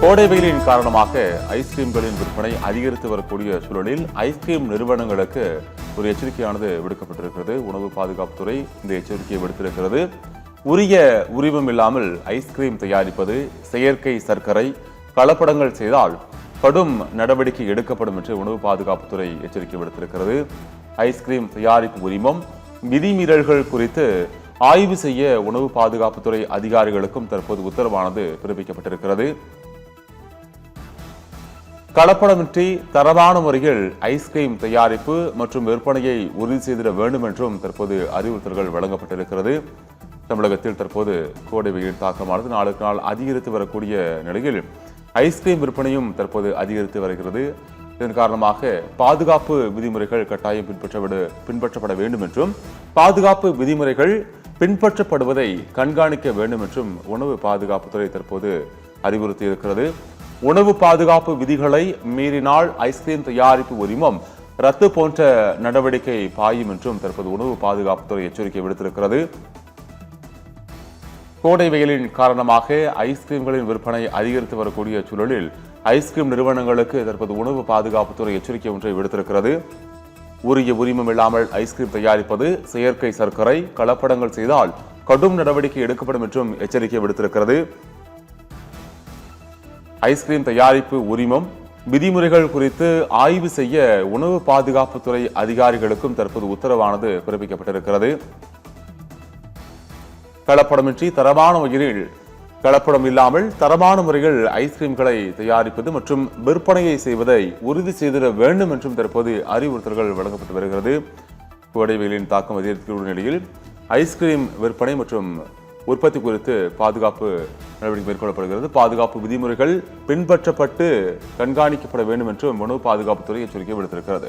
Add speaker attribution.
Speaker 1: கோடை வெயிலின் காரணமாக ஐஸ்கிரீம்களின் விற்பனை அதிகரித்து வரக்கூடிய சூழலில் ஐஸ்கிரீம் நிறுவனங்களுக்கு ஒரு எச்சரிக்கையானது விடுக்கப்பட்டிருக்கிறது. உணவு பாதுகாப்புத்துறை இந்த எச்சரிக்கையை விடுத்திருக்கிறது. உரிய உரிமம் இல்லாமல் ஐஸ்கிரீம் தயாரிப்பது, செயற்கை சர்க்கரை, கலப்படங்கள் செய்தால் கடும் நடவடிக்கை எடுக்கப்படும் என்று உணவு பாதுகாப்புத்துறை எச்சரிக்கை விடுத்திருக்கிறது. ஐஸ்கிரீம் தயாரிப்பு உரிமம், விதிமீறல்கள் குறித்து ஆய்வு செய்ய உணவு பாதுகாப்புத்துறை அதிகாரிகளுக்கும் தற்போது உத்தரவானது பிறப்பிக்கப்பட்டிருக்கிறது. கலப்படமின்றி தரமான முறையில் ஐஸ்கிரீம் தயாரிப்பு மற்றும் விற்பனையை உறுதி செய்திட வேண்டும் என்றும் தற்போது அறிவுறுத்தல்கள் வழங்கப்பட்டிருக்கிறது. தமிழகத்தில் தற்போது கோடை வெயில் தாக்கமானது நாளுக்கு நாள் அதிகரித்து வரக்கூடிய நிலையில் ஐஸ்கிரீம் விற்பனையும் தற்போது அதிகரித்து வருகிறது. இதன் காரணமாக பாதுகாப்பு விதிமுறைகள் கட்டாயம் பின்பற்றப்பட வேண்டும் என்றும் பாதுகாப்பு விதிமுறைகள் பின்பற்றப்படுவதை கண்காணிக்க வேண்டும் என்றும் உணவு பாதுகாப்புத்துறை தற்போது அறிவுறுத்தியிருக்கிறது. உணவு பாதுகாப்பு விதிகளை மீறினால் ஐஸ்கிரீம் தயாரிப்பு உரிமம் ரத்து போன்ற நடவடிக்கை பாயும் என்றும் தற்போது உணவு பாதுகாப்புத்துறை எச்சரிக்கை விடுத்திருக்கிறது. கோடை வெயிலின் காரணமாக ஐஸ்கிரீம்களின் விற்பனை அதிகரித்து வரக்கூடிய சூழலில் ஐஸ்கிரீம் நிறுவனங்களுக்கு தற்போது உணவு பாதுகாப்புத்துறை எச்சரிக்கை ஒன்றை விடுத்திருக்கிறது. உரிய உரிமம் இல்லாமல் ஐஸ்கிரீம் தயாரிப்பது, செயற்கை சர்க்கரை, கலப்படங்கள் செய்தால் கடும் நடவடிக்கை எடுக்கப்படும் என்றும் எச்சரிக்கை விடுத்திருக்கிறது. ஐஸ்கிரீம் தயாரிப்பு உரிமம், விதிமுறைகள் குறித்து ஆய்வு செய்ய உணவு பாதுகாப்புத்துறை அதிகாரிகளுக்கும் தற்போது உத்தரவானது பிறப்பிக்கப்பட்டிருக்கிறது. கலப்படமின்றி தரமான வகையில், கலப்படம் இல்லாமல் தரமான முறையில் ஐஸ்கிரீம்களை தயாரிப்பது மற்றும் விற்பனையை செய்வதை உறுதி செய்திட வேண்டும் என்றும் தற்போது அறிவுறுத்தல்கள் வழங்கப்பட்டு வருகிறது. கோடை வெயிலின் தாக்கம் அதிகரித்துள்ள நிலையில் ஐஸ்கிரீம் விற்பனை மற்றும் உற்பத்தி குறித்து பாதுகாப்பு நடவடிக்கை மேற்கொள்ளப்படுகிறது. பாதுகாப்பு விதிமுறைகள் பின்பற்றப்பட்டு கண்காணிக்கப்பட வேண்டும் என்றும் உணவு பாதுகாப்புத்துறை எச்சரிக்கை விடுத்திருக்கிறது.